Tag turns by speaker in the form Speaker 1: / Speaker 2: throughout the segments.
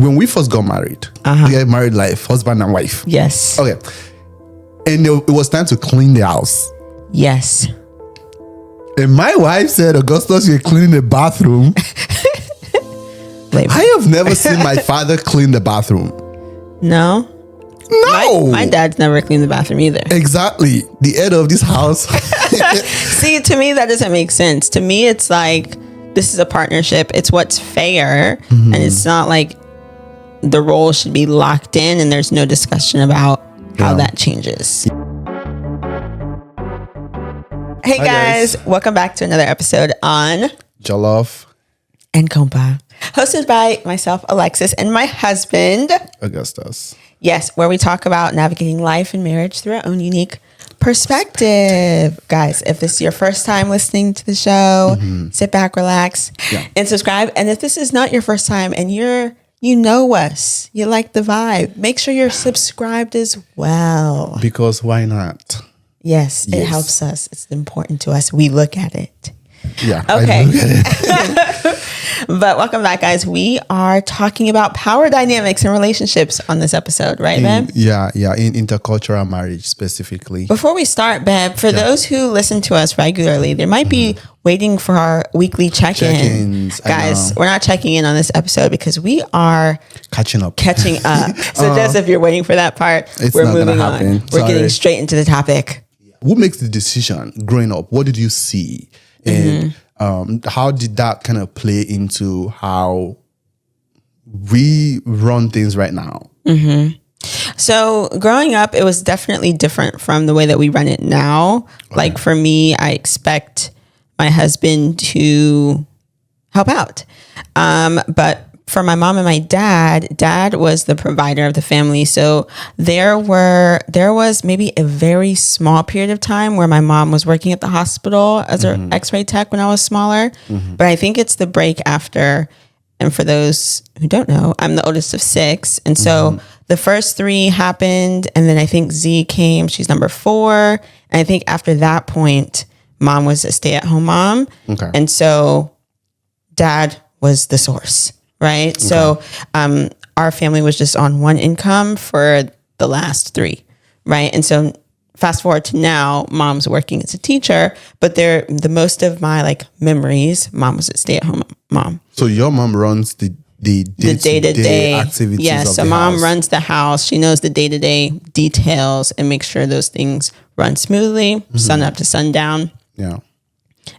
Speaker 1: when we first got married, we had married life, husband and wife.
Speaker 2: Yes.
Speaker 1: Okay. And it was time to clean the house.
Speaker 2: Yes.
Speaker 1: And my wife said, Augustus, you're cleaning the bathroom. I have never seen my father clean the bathroom.
Speaker 2: No. My dad's never cleaned the bathroom either.
Speaker 1: Exactly. The head of this house.
Speaker 2: See, to me, that doesn't make sense. To me, it's like, this is a partnership. It's what's fair. And it's not like the role should be locked in and there's no discussion about how that changes. Hey guys, welcome back to another episode on
Speaker 1: Jollof
Speaker 2: and Compa, hosted by myself, Alexis, and my husband,
Speaker 1: Augustus.
Speaker 2: Yes, where we talk about navigating life and marriage through our own unique perspective. Guys, if this is your first time listening to the show, sit back, relax, and subscribe. And if this is not your first time and you know us, you like the vibe, make sure you're subscribed as well.
Speaker 1: Because why not?
Speaker 2: Yes, it helps us. It's important to us. We look at it.
Speaker 1: Yeah.
Speaker 2: Okay. But welcome back, guys. We are talking about power dynamics and relationships on this episode, right, babe?
Speaker 1: Yeah. In intercultural marriage specifically.
Speaker 2: Before we start, babe, for those who listen to us regularly, they might be waiting for our weekly check-in. Guys, we're not checking in on this episode because we are
Speaker 1: catching up.
Speaker 2: So just if you're waiting for that part, we're moving on. We're getting straight into the topic.
Speaker 1: Who makes the decision growing up? What did you see? And how did that kind of play into how we run things right now?
Speaker 2: So growing up, it was definitely different from the way that we run it now. Okay. Like for me, I expect my husband to help out. But for my mom and my dad was the provider of the family. So there was maybe a very small period of time where my mom was working at the hospital as an x-ray tech when I was smaller. But I think it's the break after. And for those who don't know, I'm the oldest of 6. And so the first 3 happened. And then I think Z came. She's number 4. And I think after that point, mom was a stay-at-home mom. Okay. And so dad was the source. Right. Okay. So our family was just on one income for the last 3. Right. And so fast forward to now, mom's working as a teacher, but the most of my memories, mom was a stay-at-home mom.
Speaker 1: So your mom runs the day-to-day activities.
Speaker 2: Yeah. So mom runs the house. She knows the day-to-day details and makes sure those things run smoothly, sun up to sundown. Yeah.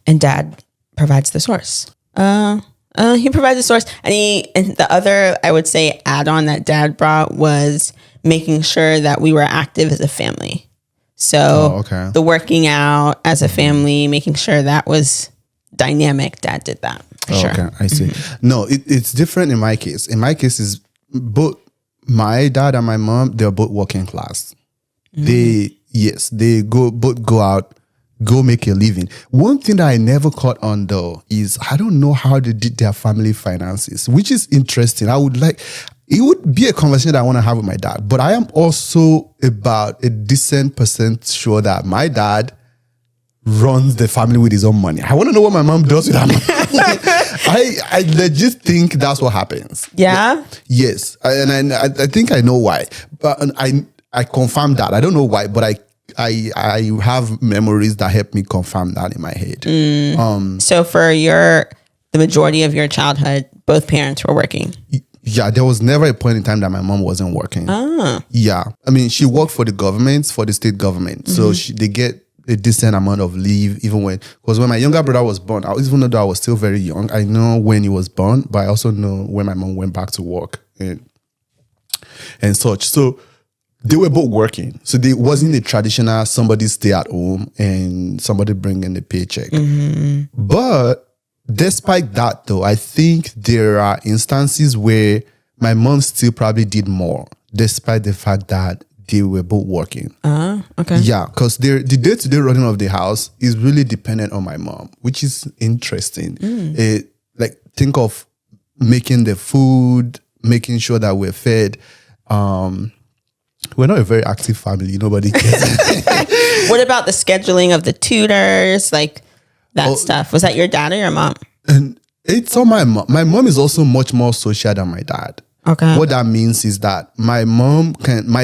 Speaker 2: And dad provides the source. He provides the source, and the other, I would say, add-on that dad brought was making sure that we were active as a family. So the working out as a family, making sure that was dynamic. Dad did that. Sure.
Speaker 1: Okay, I see. No, it's different in my case. In my case, is both my dad and my mom, they're both working class. They both go out, go make a living. One thing that I never caught on though is I don't know how they did their family finances, which is interesting. It would be a conversation that I want to have with my dad, but I am also about a decent percent sure that my dad runs the family with his own money. I want to know what my mom does with her money. I legit think that's what happens.
Speaker 2: Yeah?
Speaker 1: Yes. And I think I know why, but I confirm that. I don't know why, but I have memories that help me confirm that in my head.
Speaker 2: So for the majority of your childhood, both parents were working.
Speaker 1: Yeah, there was never a point in time that my mom wasn't working. Yeah. I mean, she worked for the state government. So they get a decent amount of leave because when my younger brother was born, even though I was still very young, I know when he was born, but I also know when my mom went back to work and such. So they were both working. So there wasn't a traditional somebody stay at home and somebody bring in the paycheck. But despite that, though, I think there are instances where my mom still probably did more, despite the fact that they were both working.
Speaker 2: Okay.
Speaker 1: Yeah, because the day-to-day running of the house is really dependent on my mom, which is interesting. Think of making the food, making sure that we're fed. We're not a very active family. Nobody cares.
Speaker 2: What about the scheduling of the tutors? That stuff. Was that your dad or your mom?
Speaker 1: And it's on my mom. My mom is also much more social than my dad.
Speaker 2: Okay.
Speaker 1: What that means is that my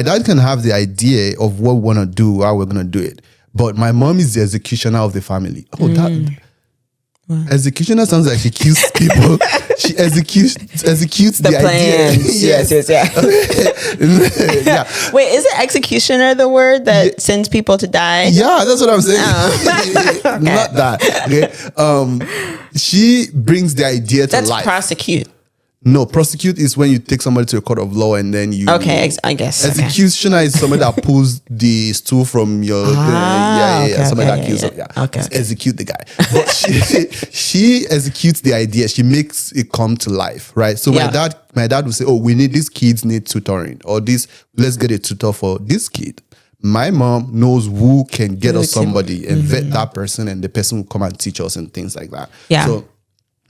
Speaker 1: dad can have the idea of what we want to do, how we're going to do it. But my mom is the executioner of the family. Oh, that executioner sounds like she kills people. She executes the
Speaker 2: plan.
Speaker 1: idea.
Speaker 2: Yes.
Speaker 1: Yeah.
Speaker 2: Wait, is it executioner the word that sends people to die?
Speaker 1: Yeah, that's what I'm saying.
Speaker 2: Okay.
Speaker 1: Not that. Okay. She brings the idea to
Speaker 2: That's
Speaker 1: life.
Speaker 2: prosecute.
Speaker 1: No, prosecute is when you take somebody to a court of law and then you.
Speaker 2: Okay, I guess.
Speaker 1: Executioner is somebody that pulls the stool from your. Somebody that kills him. Yeah.
Speaker 2: Okay.
Speaker 1: Execute the guy. But she executes the idea. She makes it come to life, right? So my dad would say, "Oh, these kids need tutoring, or let's get a tutor for this kid." My mom knows who can get us somebody and vet that person, and the person will come and teach us and things like that.
Speaker 2: Yeah.
Speaker 1: So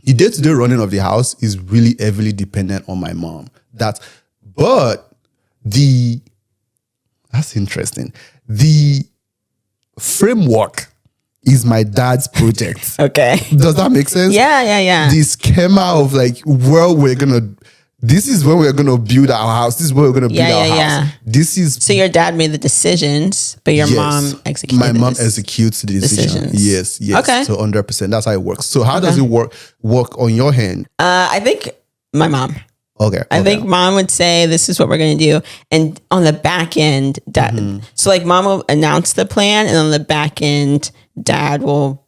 Speaker 1: the day-to-day running of the house is really heavily dependent on my mom. That's interesting. The framework is my dad's project.
Speaker 2: Okay.
Speaker 1: Does that make sense?
Speaker 2: Yeah.
Speaker 1: The schema of like this is when we're gonna build our house. This is where we're gonna build our house. This is
Speaker 2: so your dad made the decisions, but your mom executes.
Speaker 1: My mom executes the decisions. Yes.
Speaker 2: Okay.
Speaker 1: So 100%. That's how it works. So how does it work on your hand?
Speaker 2: I think my mom.
Speaker 1: Okay.
Speaker 2: I think mom would say, this is what we're going to do. And on the back end, dad. So like mom will announce the plan, and on the back end, dad will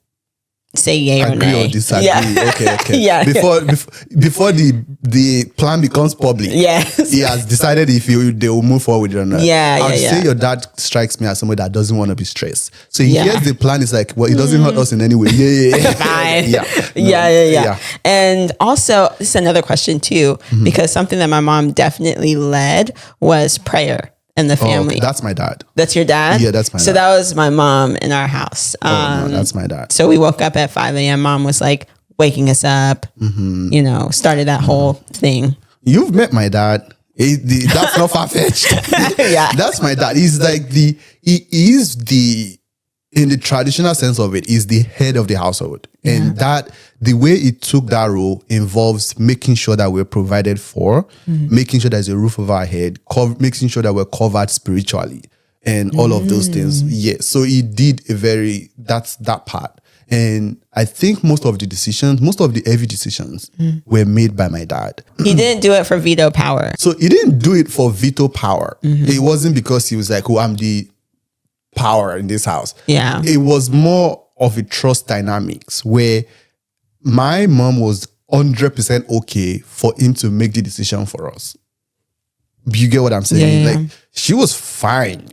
Speaker 2: say yay or nay.
Speaker 1: Agree or disagree.
Speaker 2: Yeah.
Speaker 1: Okay.
Speaker 2: Yeah.
Speaker 1: Before the plan becomes public.
Speaker 2: Yes.
Speaker 1: He has decided if they will move forward or not. I'd say your dad strikes me as somebody that doesn't want to be stressed. So he hears the plan, is like, well, it doesn't hurt us in any way. Yeah.
Speaker 2: Fine.
Speaker 1: Yeah.
Speaker 2: And also, this is another question too, because something that my mom definitely led was prayer in the family.
Speaker 1: Okay. That's my dad.
Speaker 2: That's your dad?
Speaker 1: Yeah, that's my dad.
Speaker 2: So that was my mom in our house.
Speaker 1: No, that's my dad.
Speaker 2: So we woke up at 5 a.m. Mom was like waking us up, started that whole thing.
Speaker 1: You've met my dad. That's not far-fetched.
Speaker 2: Yeah.
Speaker 1: That's my dad. He's like in the traditional sense of it, is the head of the household. And that the way he took that role involves making sure that we're provided for, making sure there's a roof over our head, making sure that we're covered spiritually, and all of those things. Yes. So he did that's that part. And I think most of the heavy decisions were made by my dad.
Speaker 2: He didn't do it for veto power.
Speaker 1: So he didn't do it for veto power. It wasn't because he was like, oh, I'm the power in this house.
Speaker 2: Yeah.
Speaker 1: It was more of a trust dynamics where my mom was 100% okay for him to make the decision for us. You get what I'm saying?
Speaker 2: Yeah.
Speaker 1: Like, she was fine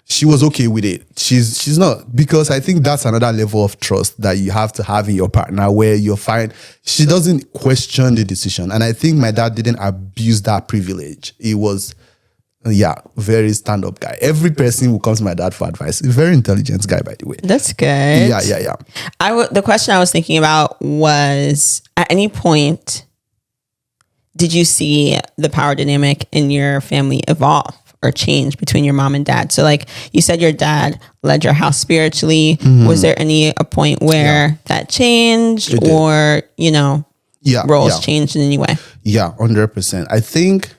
Speaker 1: she was okay with it. She's not, because I think that's another level of trust that you have to have in your partner, where you're fine. She doesn't question the decision. And I think my dad didn't abuse that privilege. He was very stand-up guy. Every person who comes to my dad for advice, a very intelligent guy, by the way.
Speaker 2: That's good.
Speaker 1: Yeah.
Speaker 2: The question I was thinking about was, at any point, did you see the power dynamic in your family evolve or change between your mom and dad? So like you said, your dad led your house spiritually. Was there a point where that changed, or, roles changed in any way?
Speaker 1: Yeah, 100%. I think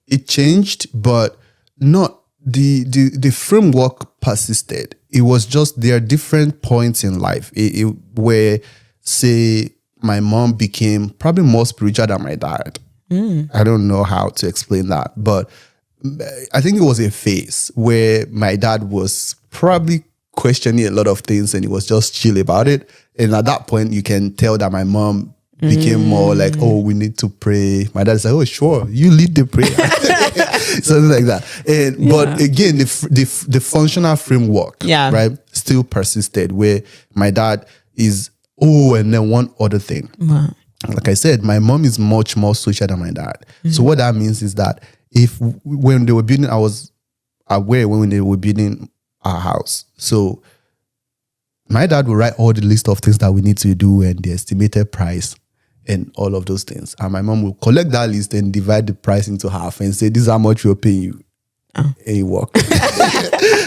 Speaker 1: it changed, but not the framework persisted. It was just, there are different points in life where, say, my mom became probably more spiritual than my dad. I don't know how to explain that, but I think it was a phase where my dad was probably questioning a lot of things, and he was just chill about it. And at that point, you can tell that my mom became more like, oh, we need to pray. My dad's like, oh, sure, you lead the prayer. Something like that. But again, the functional framework, right, still persisted, where my dad is, and then one other thing.
Speaker 2: Wow.
Speaker 1: Like I said, my mom is much more social than my dad. So what that means is that when they were building, I was aware when they were building our house. So my dad would write all the list of things that we need to do and the estimated price and all of those things. And my mom will collect that list and divide the price into half and say, this is how much we're paying you. any work.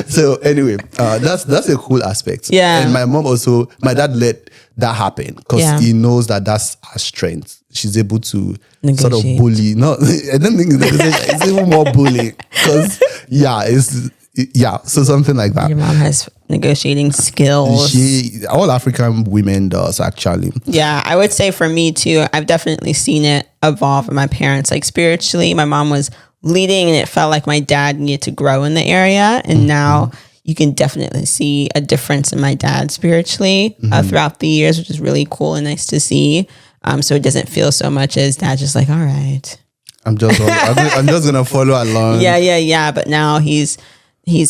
Speaker 1: So anyway, that's a cool aspect.
Speaker 2: Yeah.
Speaker 1: And my dad let that happen because he knows that that's her strength. She's able to sort of bully. No, I don't think it's even more bullying because so something like that.
Speaker 2: Your mom has negotiating skills.
Speaker 1: All African women does actually.
Speaker 2: Yeah, I would say for me too, I've definitely seen it evolve in my parents. Like spiritually, my mom was leading and it felt like my dad needed to grow in the area. And now you can definitely see a difference in my dad spiritually throughout the years, which is really cool and nice to see. So it doesn't feel so much as dad just like, all right.
Speaker 1: I'm just gonna follow along.
Speaker 2: Yeah. But now he's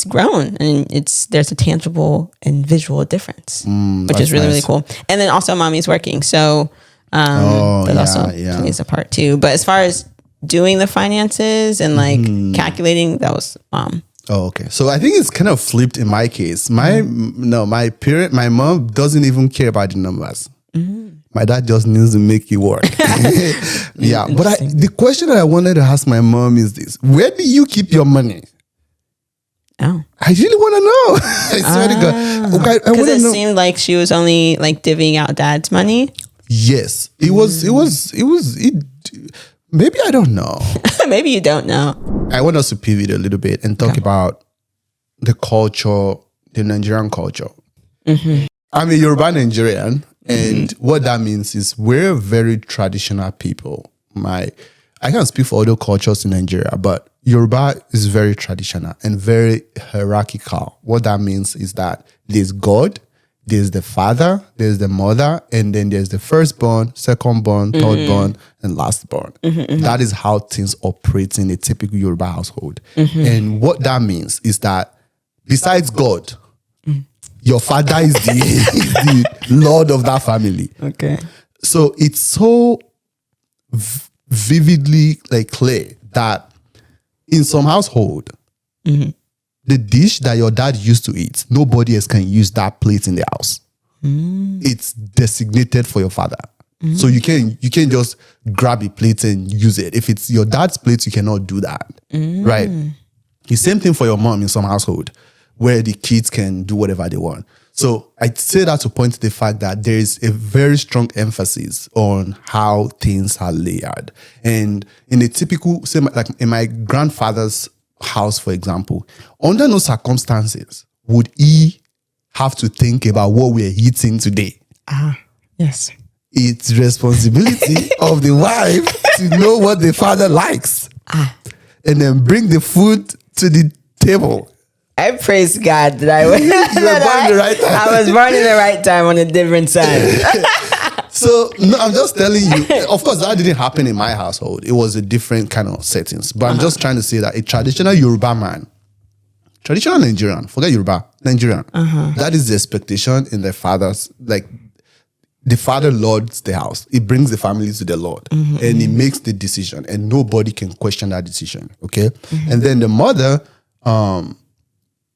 Speaker 2: grown and there's a tangible and visual difference, which is really, really cool. And then also mommy's working. So that also plays a part too. But as far as doing the finances and like calculating, that was mom.
Speaker 1: Oh, okay. So I think it's kind of flipped in my case. My mom doesn't even care about the numbers. My dad just needs to make it work. Yeah. But the question that I wanted to ask my mom is this: where do you keep your money?
Speaker 2: Oh,
Speaker 1: I really want to know. I swear to God. Okay,
Speaker 2: because it seemed like she was only like divvying out dad's money.
Speaker 1: Yes, it was. Maybe I don't know.
Speaker 2: Maybe you don't know.
Speaker 1: I want us to pivot a little bit and talk about the culture, the Nigerian culture. I'm a Yoruba Nigerian, and what that means is we're very traditional people. I can't speak for other cultures in Nigeria, but Yoruba is very traditional and very hierarchical. What that means is that there's God, there's the father, there's the mother, and then there's the firstborn, secondborn, thirdborn, and lastborn. That is how things operate in a typical Yoruba household. And what that means is that besides God, your father is the lord of that family.
Speaker 2: Okay.
Speaker 1: So it's so vividly like clear that in some household, the dish that your dad used to eat, nobody else can use that plate in the house. It's designated for your father. So you can't just grab a plate and use it. If it's your dad's plate, you cannot do that. Right? The same thing for your mom in some household where the kids can do whatever they want. So I say that to point to the fact that there is a very strong emphasis on how things are layered. And in a typical, say like in my grandfather's house, for example, under no circumstances would he have to think about what we're eating today.
Speaker 2: Yes.
Speaker 1: It's responsibility of the wife to know what the father likes and then bring the food to the table.
Speaker 2: I praise God that I was I was born in the right time on a different side.
Speaker 1: So no, I'm just telling you. Of course, that didn't happen in my household. It was a different kind of settings. But I'm just trying to say that a traditional Yoruba man, traditional Nigerian, forget Yoruba, Nigerian. That is the expectation in the father's, like the father lords the house. He brings the family to the Lord and he makes the decision and nobody can question that decision. Okay. And then the mother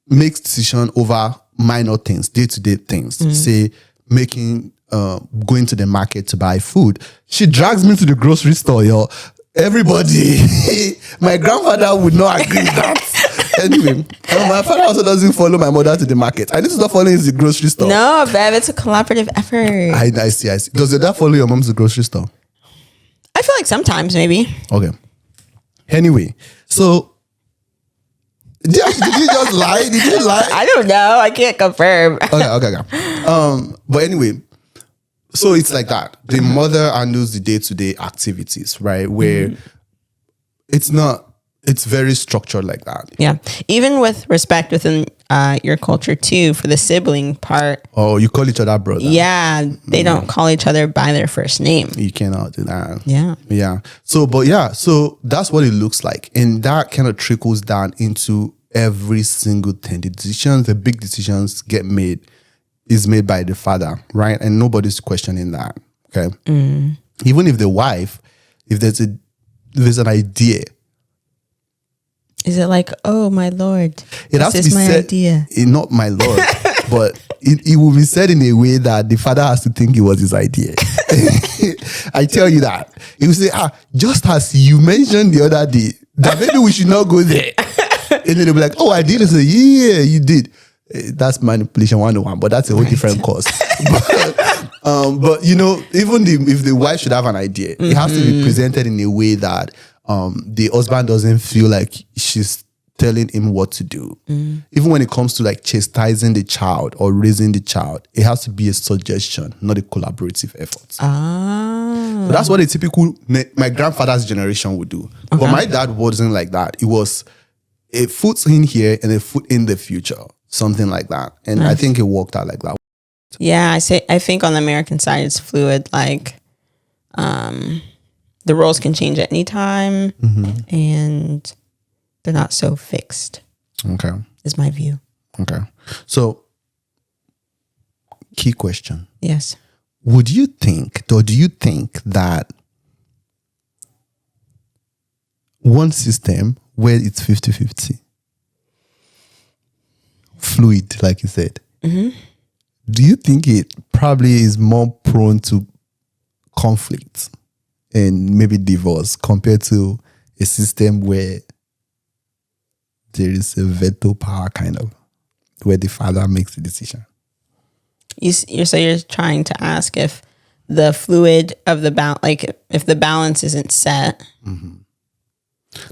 Speaker 1: makes decision over minor things, day-to-day things. Say making going to the market to buy food. She drags me to the grocery store, yo. Everybody, my grandfather would not agree with that. Anyway, my father also doesn't follow my mother to the market. I need to start following the grocery store.
Speaker 2: No, babe, it's a collaborative effort.
Speaker 1: I see. Does your dad follow your mom to the grocery store?
Speaker 2: I feel like sometimes, maybe.
Speaker 1: Okay. Anyway, so did you just lie? Did you lie?
Speaker 2: I don't know. I can't confirm.
Speaker 1: Okay. But anyway, so it's like that. The mother handles the day-to-day activities, right? Where it's very structured like that.
Speaker 2: Yeah. Even with respect within your culture too, for the sibling part.
Speaker 1: Oh, you call each other brother.
Speaker 2: Yeah. They don't call each other by their first name.
Speaker 1: You cannot do that.
Speaker 2: Yeah.
Speaker 1: Yeah. So that's what it looks like. And that kind of trickles down into every single thing. The big decisions is made by the father, right? And nobody's questioning that. Okay. Even if the wife, if there's an idea.
Speaker 2: Is it like, oh my Lord,
Speaker 1: this is my idea? Not my Lord, but it will be said in a way that the father has to think it was his idea. I tell you that. He will say, just as you mentioned the other day, that maybe we should not go there. And then they'll be like, oh, I did it. So, yeah, you did. That's manipulation 101, but that's a whole different course. But you know, even if the wife should have an idea, it has to be presented in a way that the husband doesn't feel like she's telling him what to do. Even when it comes to like chastising the child or raising the child, it has to be a suggestion, not a collaborative effort. So that's what a typical my grandfather's generation would do. But my dad wasn't like that. It was a foot in here and a foot in the future, something like that. And I think it worked out like that.
Speaker 2: Yeah, I think on the American side it's fluid. Like, the roles can change at any time, and they're not so fixed.
Speaker 1: Okay,
Speaker 2: is my view.
Speaker 1: Okay, so key question.
Speaker 2: Yes.
Speaker 1: Would you think, or do you think that one system where it's 50-50, fluid, like you said, do you think it probably is more prone to conflict and maybe divorce compared to a system where there is a veto power, kind of, where the father makes the decision?
Speaker 2: So you're trying to ask if the fluid of the like if the balance isn't set,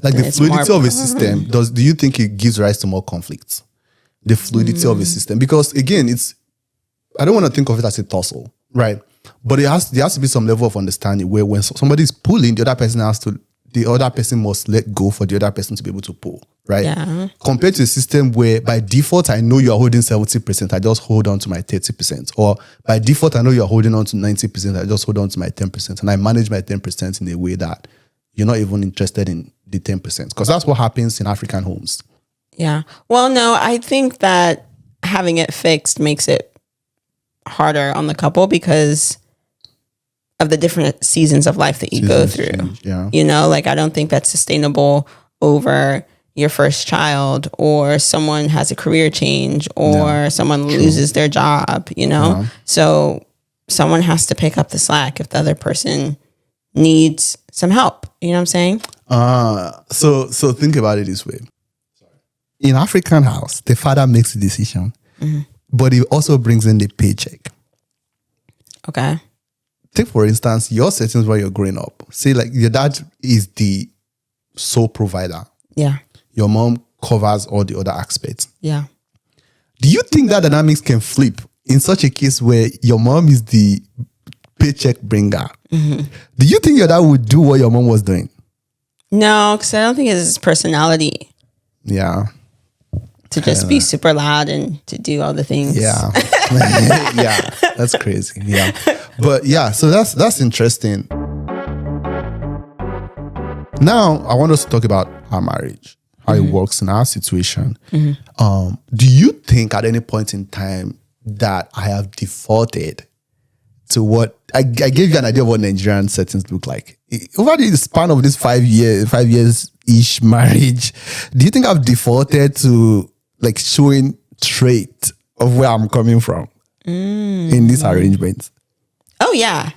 Speaker 1: like the fluidity of a system, do you think it gives rise to more conflicts? The fluidity of a system, because again, I don't want to think of it as a tussle, right? But there has to be some level of understanding where when somebody is pulling, the other person must let go for the other person to be able to pull, right?
Speaker 2: Yeah.
Speaker 1: Compared to a system where by default, I know you are holding 70%, I just hold on to my 30%. Or by default, I know you are holding on to 90%, I just hold on to my 10%. And I manage my 10% in a way that you're not even interested in the 10%. Because that's what happens in African homes.
Speaker 2: Yeah. Well, no, I think that having it fixed makes it harder on the couple because of the different seasons of life that you go through.
Speaker 1: Change, yeah.
Speaker 2: You know, like I don't think that's sustainable over your first child, or someone has a career change, or someone loses their job, you know? Yeah. So someone has to pick up the slack if the other person needs some help. You know what I'm saying?
Speaker 1: So think about it this way. In African house, the father makes the decision, but he also brings in the paycheck.
Speaker 2: Okay.
Speaker 1: Take, for instance, your settings where you're growing up. Say, like, your dad is the sole provider.
Speaker 2: Yeah.
Speaker 1: Your mom covers all the other aspects.
Speaker 2: Yeah.
Speaker 1: Do you think that dynamics can flip in such a case where your mom is the paycheck bringer? Do you think your dad would do what your mom was doing?
Speaker 2: No, because I don't think it's his personality.
Speaker 1: Yeah.
Speaker 2: To just be super loud and to do all the things.
Speaker 1: Yeah. Yeah. That's crazy. Yeah. But yeah, so that's interesting. Now, I want us to talk about our marriage, how it works in our situation. Do you think at any point in time that I have defaulted to what I gave you an idea of what Nigerian settings look like over the span of this 5 years-ish marriage? Do you think I've defaulted to like showing trait of where I'm coming from in these arrangements?
Speaker 2: Oh yeah.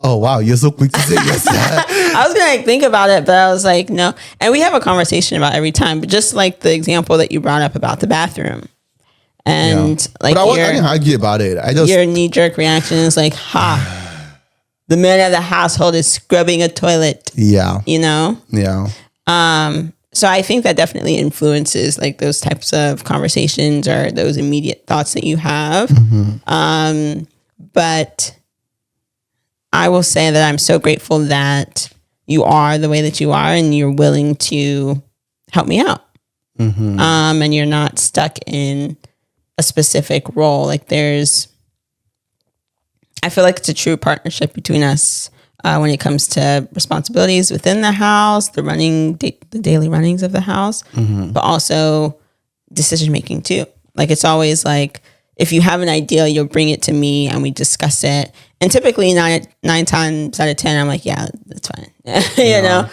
Speaker 1: Oh wow, you're so quick to say yes.
Speaker 2: I was gonna think about it, but I was like, no. And we have a conversation about every time, but just like the example that you brought up about the bathroom. And like
Speaker 1: but I didn't argue about it.
Speaker 2: Your knee-jerk reaction is like, the man of the household is scrubbing a toilet. Yeah. You know?
Speaker 1: Yeah.
Speaker 2: So I think that definitely influences like those types of conversations or those immediate thoughts that you have. But I will say that I'm so grateful that you are the way that you are and you're willing to help me out. And you're not stuck in a specific role. Like I feel like it's a true partnership between us when it comes to responsibilities within the house, the daily runnings of the house, but also decision making too. Like it's always like, if you have an idea, you'll bring it to me and we discuss it. And typically 9 times out of 10, I'm like, yeah, that's fine. you know,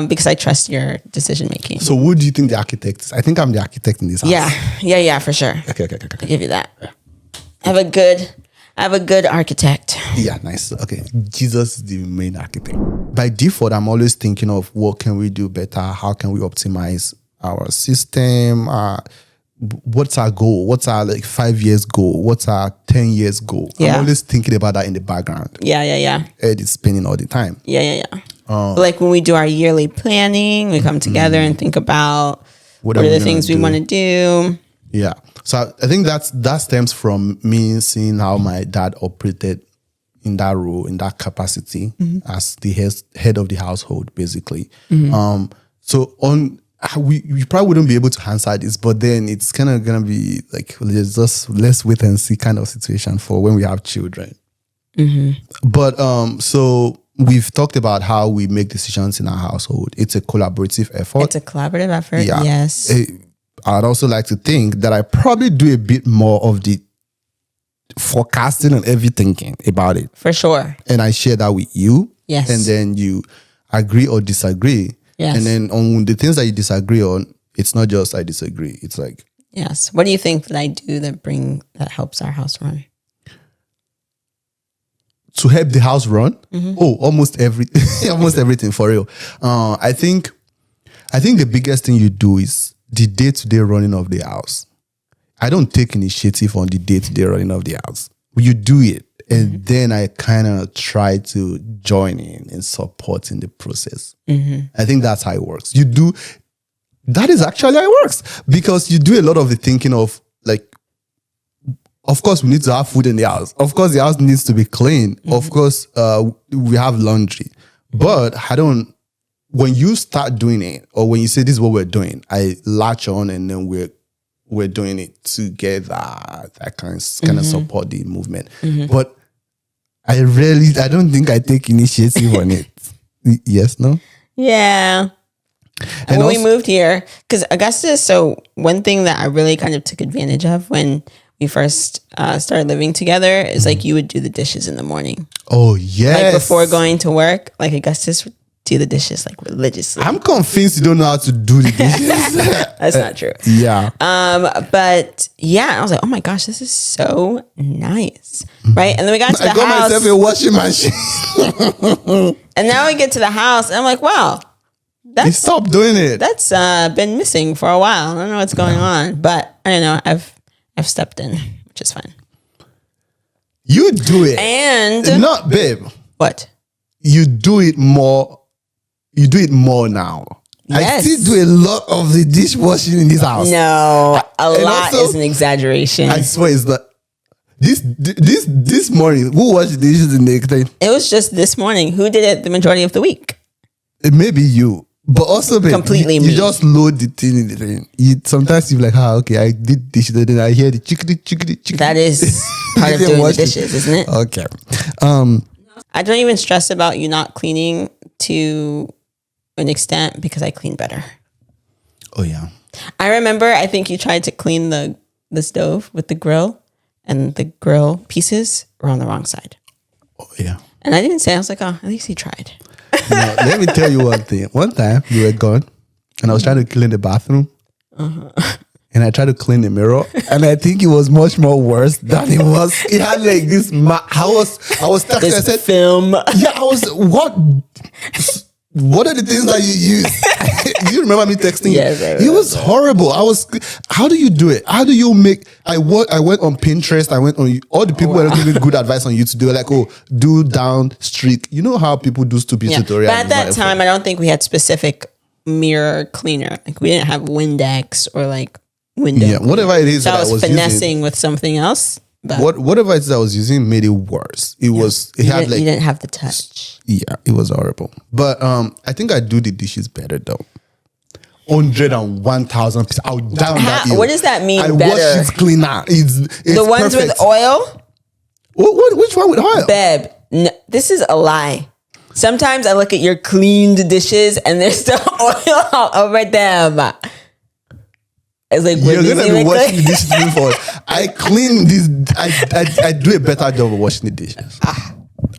Speaker 2: because I trust your decision making.
Speaker 1: So who do you think the architect is? I think I'm the architect in this house.
Speaker 2: Yeah, for sure.
Speaker 1: Okay.
Speaker 2: I'll give you that. I have a good architect.
Speaker 1: Yeah, nice. Okay. Jesus is the main architect. By default, I'm always thinking of what can we do better? How can we optimize our system, what's our goal? What's our 5 years goal? What's our 10 years goal?
Speaker 2: Yeah.
Speaker 1: I'm always thinking about that in the background.
Speaker 2: Yeah.
Speaker 1: Head is spinning all the time.
Speaker 2: Yeah. Like when we do our yearly planning, we come together and think about what are the things we want to do.
Speaker 1: Yeah. So I think that stems from me seeing how my dad operated in that role, in that capacity as the head of the household, basically. So we probably wouldn't be able to answer this, but then it's kind of gonna be like let's wait and see kind of situation for when we have children. But so we've talked about how we make decisions in our household. It's a collaborative effort.
Speaker 2: It's a collaborative effort. Yeah. Yes.
Speaker 1: I'd also like to think that I probably do a bit more of the forecasting and everything about it.
Speaker 2: For sure.
Speaker 1: And I share that with you.
Speaker 2: Yes.
Speaker 1: And then you agree or disagree.
Speaker 2: Yes.
Speaker 1: And then on the things that you disagree on, it's not just I disagree. It's like...
Speaker 2: Yes. What do you think that I do that helps our house run?
Speaker 1: To help the house run? Oh, almost everything for real. I think the biggest thing you do is the day-to-day running of the house. I don't take initiative on the day-to-day running of the house. You do it. And then I kind of try to join in and support in the process. I think that's how it works. That is actually how it works. Because you do a lot of the thinking of of course, we need to have food in the house. Of course, the house needs to be clean. Of course, we have laundry. But when you start doing it, or when you say this is what we're doing, I latch on and then we're doing it together. I kind of support the movement. But I don't think I take initiative on it. Yes, no?
Speaker 2: Yeah. And when we moved here, because Augustus, so one thing that I really kind of took advantage of when we first started living together is you would do the dishes in the morning.
Speaker 1: Oh, yes.
Speaker 2: Before going to work, Augustus would do the dishes religiously.
Speaker 1: I'm convinced you don't know how to do the dishes.
Speaker 2: That's not true.
Speaker 1: Yeah.
Speaker 2: But yeah, I was like, oh my gosh, this is so nice. Right? And then we got to the house. I got myself
Speaker 1: a washing machine.
Speaker 2: And now we get to the house and I'm like, wow.
Speaker 1: Stop doing it.
Speaker 2: That's been missing for a while. I don't know what's going on. But I don't know. I've stepped in, which is fine.
Speaker 1: You do it.
Speaker 2: And
Speaker 1: not, babe.
Speaker 2: What?
Speaker 1: You do it more. You do it more now.
Speaker 2: Yes.
Speaker 1: I still do a lot of the dishwashing in this house.
Speaker 2: No, a lot is an exaggeration.
Speaker 1: I swear it's not. This morning, who washed the dishes in the day?
Speaker 2: It was just this morning. Who did it the majority of the week?
Speaker 1: It may be you. But also, babe,
Speaker 2: completely
Speaker 1: you just load the thing in the thing. Sometimes you're like, okay, I did dishes, and then I hear the chickadee.
Speaker 2: That is part of doing the dishes, isn't it?
Speaker 1: Okay.
Speaker 2: I don't even stress about you not cleaning to an extent because I clean better.
Speaker 1: Oh, yeah.
Speaker 2: I remember, I think you tried to clean the stove with the grill, and the grill pieces were on the wrong side.
Speaker 1: Oh, yeah.
Speaker 2: And I didn't say, I was like, oh, at least he tried.
Speaker 1: No, let me tell you one thing. One time you were gone and I was trying to clean the bathroom and I tried to clean the mirror and I think it was much more worse than it was. It had this. I was stuck. I said,
Speaker 2: film.
Speaker 1: Yeah, I was, what are the things that you use? Do you remember me texting you?
Speaker 2: Yes,
Speaker 1: it was horrible. How do you do it? How do you make, I went on Pinterest, I went on, all the people were giving good advice on YouTube. They were like, do down, streak. You know how people do stupid tutorials.
Speaker 2: But at that time, I don't think we had specific mirror cleaner. We didn't have Windex or window.
Speaker 1: Yeah, whatever it is
Speaker 2: so
Speaker 1: that
Speaker 2: I was finessing with something else.
Speaker 1: But whatever it is I was using made it worse. It was. It had
Speaker 2: you didn't have the touch.
Speaker 1: Yeah, it was horrible. But I think I do the dishes better though. 101,000%. I'll down that.
Speaker 2: What does that mean?
Speaker 1: I
Speaker 2: better?
Speaker 1: wash it cleaner. It's
Speaker 2: the ones
Speaker 1: perfect.
Speaker 2: with oil.
Speaker 1: Which one with oil?
Speaker 2: Babe, no, this is a lie. Sometimes I look at your cleaned dishes and there's still oil all over them. It's like
Speaker 1: you're gonna be washing the dishes before. I clean this. I do a better job of washing the dishes.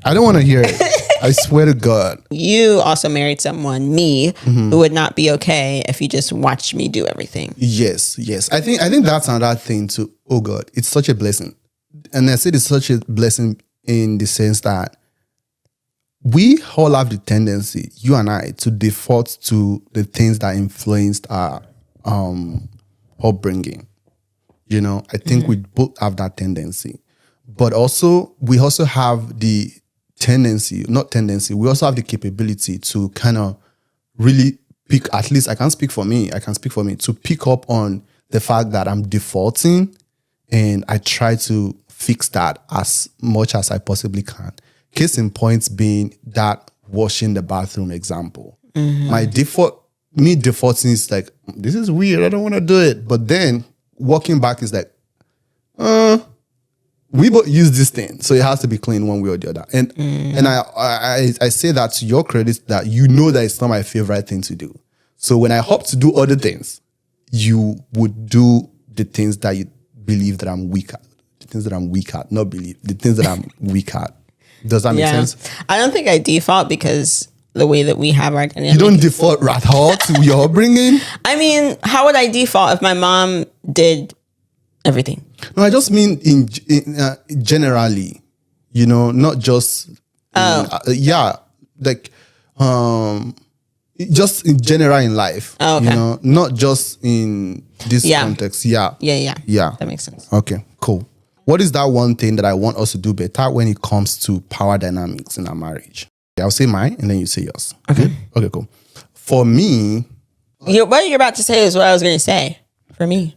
Speaker 1: I don't want to hear it. I swear to God.
Speaker 2: You also married someone, me, who would not be okay if you just watched me do everything.
Speaker 1: Yes. I think that's another thing too. Oh God, it's such a blessing, and I said it's such a blessing in the sense that we all have the tendency, you and I, to default to the things that influenced our upbringing. You know, I think we both have that tendency. But also, we also have the we also have the capability to kind of really pick, at least I can speak for me, to pick up on the fact that I'm defaulting, and I try to fix that as much as I possibly can. Case in point being that washing the bathroom example. My defaulting is like, this is weird, I don't want to do it. But then walking back is like, we both use this thing, so it has to be clean one way or the other. And I say that to your credit, that you know that it's not my favorite thing to do. So when I hop to do other things, you would do the things that you believe that I'm weak at. The things that I'm weak at, not believe. The things that I'm weak at. Does that make sense?
Speaker 2: I don't think I default because the way that we have our dynamic.
Speaker 1: You don't default at all to your upbringing?
Speaker 2: I mean, how would I default if my mom did everything?
Speaker 1: No, I just mean in generally, you know, not just just in general in life.
Speaker 2: Oh, okay.
Speaker 1: You know, not just in this context. Yeah.
Speaker 2: That makes sense.
Speaker 1: Okay, cool. What is that one thing that I want us to do better when it comes to power dynamics in our marriage? I'll say mine and then you say yours.
Speaker 2: Okay.
Speaker 1: Okay, cool. For me,
Speaker 2: what you're about to say is what I was going to say for me.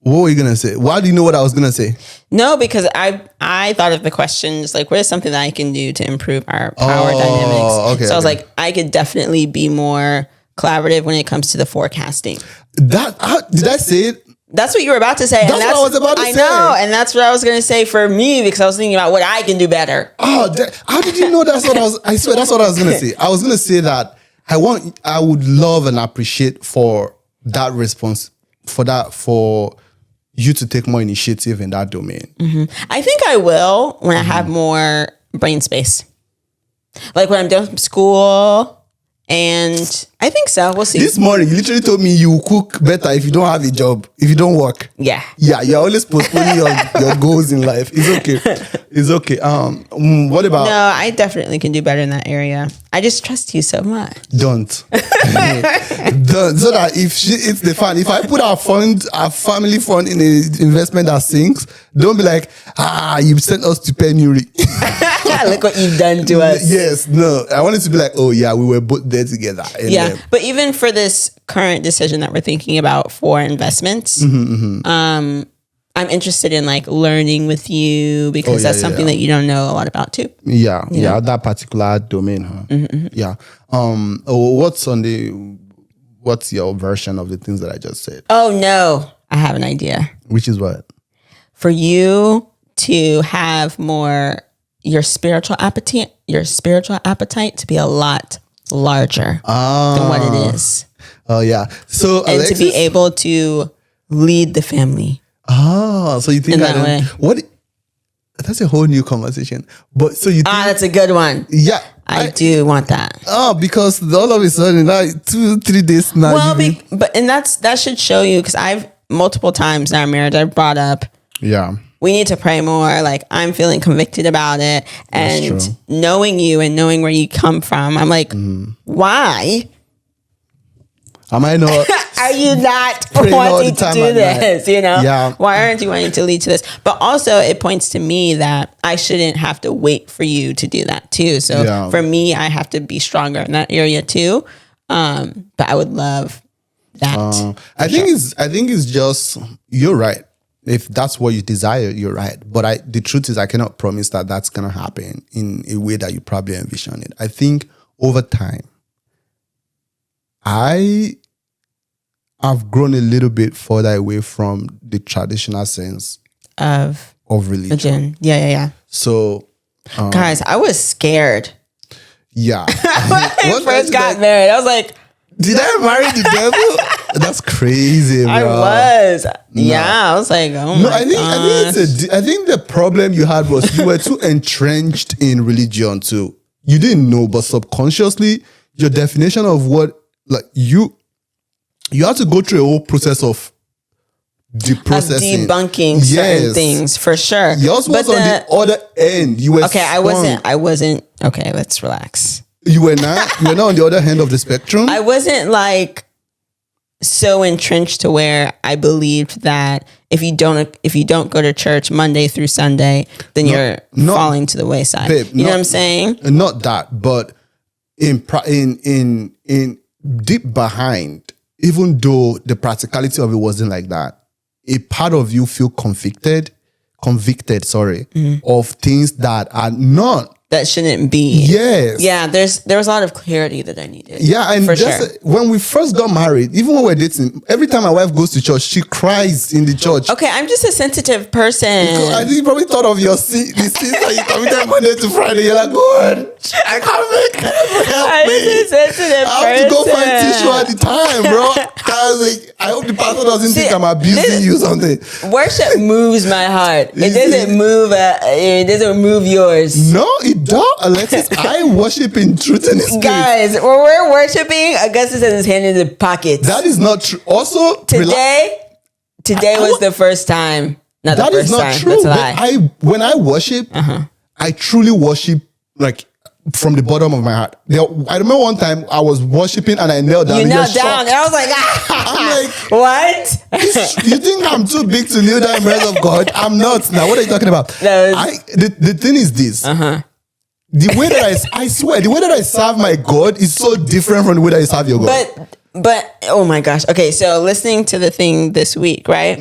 Speaker 1: What were you going to say? Why do you know what I was going to say?
Speaker 2: No, because I thought of the questions like, what is something that I can do to improve our power dynamics?
Speaker 1: Okay,
Speaker 2: so I was like, I could definitely be more collaborative when it comes to the forecasting.
Speaker 1: Did I say it?
Speaker 2: That's what you were about to say.
Speaker 1: That's what I was about to say.
Speaker 2: I know, and that's what I was going to say for me because I was thinking about what I can do better.
Speaker 1: Oh, how did you know that's what I was? I swear that's what I was going to say. I was going to say that I would love and appreciate for that response, for you to take more initiative in that domain.
Speaker 2: I think I will when I have more brain space. Like when I'm done from school. And I think so. We'll see.
Speaker 1: This morning, you literally told me you cook better if you don't have a job, if you don't work.
Speaker 2: Yeah.
Speaker 1: Yeah, you're always postponing your goals in life. It's okay. It's okay. What about?
Speaker 2: No, I definitely can do better in that area. I just trust you so much.
Speaker 1: Don't. So that if it's the fun, if I put our family fund in an investment that sinks, don't be like, you sent us to penury.
Speaker 2: Look what you've done to us.
Speaker 1: Yes, no. I want it to be like, oh yeah, we were both there together.
Speaker 2: But even for this current decision that we're thinking about for investments, I'm interested in like learning with you because that's something that you don't know a lot about too.
Speaker 1: Yeah, that particular domain, huh? Yeah. What's your version of the things that I just said?
Speaker 2: Oh no, I have an idea.
Speaker 1: Which is what?
Speaker 2: For you to have more your spiritual appetite to be a lot larger than what it is.
Speaker 1: Oh yeah. So
Speaker 2: and Alexis, to be able to lead the family.
Speaker 1: So you think
Speaker 2: in that way?
Speaker 1: What? That's a whole new conversation. But so you think,
Speaker 2: that's a good one.
Speaker 1: Yeah.
Speaker 2: I do want that.
Speaker 1: Because all of a sudden, like 2-3 days now.
Speaker 2: Well, that should show you because I've multiple times in our marriage I've brought up.
Speaker 1: Yeah.
Speaker 2: We need to pray more. Like I'm feeling convicted about it, and knowing you and knowing where you come from, I'm like, why?
Speaker 1: Am I not?
Speaker 2: Are you not wanting to do this? You know, why aren't you wanting to lead to this? But also, it points to me that I shouldn't have to wait for you to do that too. So for me, I have to be stronger in that area too. But I would love that.
Speaker 1: I think it's just you're right. If that's what you desire, you're right. But the truth is, I cannot promise that that's gonna happen in a way that you probably envision it. I think over time, I have grown a little bit further away from the traditional sense of religion.
Speaker 2: Yeah.
Speaker 1: So,
Speaker 2: guys, I was scared.
Speaker 1: Yeah.
Speaker 2: When I first got married, I was like,
Speaker 1: did I marry the devil? That's crazy, bro.
Speaker 2: I was. No. Yeah, I was like, oh my God.
Speaker 1: I think the problem you had was you were too entrenched in religion too. You didn't know, but subconsciously, your definition of what, like you have to go through a whole process of
Speaker 2: debunking certain things for sure.
Speaker 1: Yours was on the other end. You were
Speaker 2: I wasn't. Okay, let's relax.
Speaker 1: You were not on the other end of the spectrum.
Speaker 2: I wasn't like so entrenched to where I believed that if you don't go to church Monday through Sunday, then you're falling to the wayside. Babe, you know what I'm saying?
Speaker 1: Not that, but in deep behind, even though the practicality of it wasn't like that, a part of you feel convicted, of things that are not.
Speaker 2: That shouldn't be.
Speaker 1: Yes.
Speaker 2: Yeah, there was a lot of clarity that I needed.
Speaker 1: Yeah, and when we first got married, even when we're dating, every time my wife goes to church, she cries in the church.
Speaker 2: Okay, I'm just a sensitive person.
Speaker 1: I think you probably thought of your the sins that you committed Monday to Friday. You're like, God, I can't make it.
Speaker 2: I'm just a sensitive person.
Speaker 1: I have to go find tissue at the time, bro. I was like, I hope the pastor doesn't think I'm abusing you or something.
Speaker 2: Worship moves my heart. It doesn't move yours.
Speaker 1: No, it does, Alexis. I worship in truth and spirit.
Speaker 2: Guys, when we're worshiping, Augustus has his hand in the pocket.
Speaker 1: That is not true. Also,
Speaker 2: today was the first time. Not
Speaker 1: that
Speaker 2: the first
Speaker 1: is not
Speaker 2: time.
Speaker 1: true.
Speaker 2: That's a lie.
Speaker 1: When I worship, I truly worship like from the bottom of my heart. I remember one time I was worshiping and I knelt down.
Speaker 2: You knelt down, and I was like,
Speaker 1: I'm like,
Speaker 2: what?
Speaker 1: You think I'm too big to kneel down in front of God? I'm not. Now, what are you talking about? The thing is this. The way that I swear, the way that I serve my God is so different from the way that I serve your God.
Speaker 2: But oh my gosh. Okay, so listening to the thing this week, right?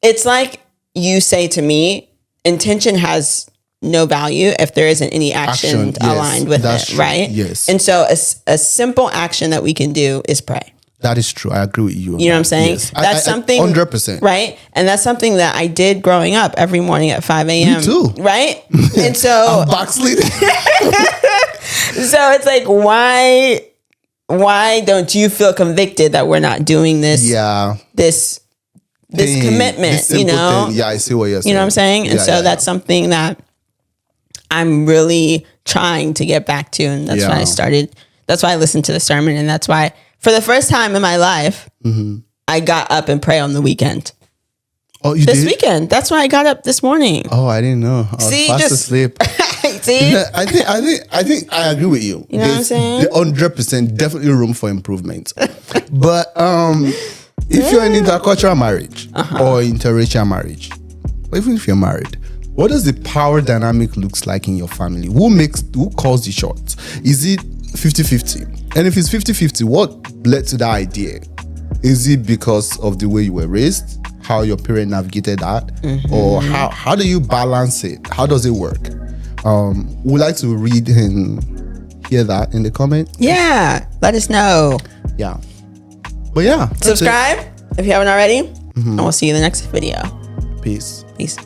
Speaker 2: It's like you say to me, intention has no value if there isn't any action aligned with it,
Speaker 1: true.
Speaker 2: right?
Speaker 1: Yes.
Speaker 2: And so a simple action that we can do is pray.
Speaker 1: That is true. I agree with you.
Speaker 2: You know what I'm saying?
Speaker 1: Yes.
Speaker 2: That's something
Speaker 1: 100%.
Speaker 2: Right? And that's something that I did growing up every morning at 5 a.m.
Speaker 1: Me too.
Speaker 2: Right? And so
Speaker 1: I'm backsliding.
Speaker 2: So it's like, why don't you feel convicted that we're not doing this?
Speaker 1: Yeah.
Speaker 2: This commitment,
Speaker 1: this
Speaker 2: you know?
Speaker 1: thing. Yeah, I see what you're saying.
Speaker 2: You know what I'm saying? And that's something that I'm really trying to get back to. And that's why I started. That's why I listened to the sermon. And that's why, for the first time in my life, I got up and pray on the weekend.
Speaker 1: Oh, you
Speaker 2: this
Speaker 1: did?
Speaker 2: weekend. That's why I got up this morning.
Speaker 1: Oh, I didn't know. I was fast asleep.
Speaker 2: See?
Speaker 1: Yeah, I think I agree with you.
Speaker 2: You know what I'm saying?
Speaker 1: 100% definitely room for improvement. But if you're in intercultural marriage or interracial marriage, or even if you're married, what does the power dynamic looks like in your family? Who calls the shots? Is it 50-50? And if it's 50-50, what led to that idea? Is it because of the way you were raised, how your parent navigated that, or how do you balance it? How does it work? We'd like to read and hear that in the comment.
Speaker 2: Yeah, let us know.
Speaker 1: Yeah. But yeah.
Speaker 2: Subscribe if you haven't already. And we'll see you in the next video.
Speaker 1: Peace.
Speaker 2: Peace.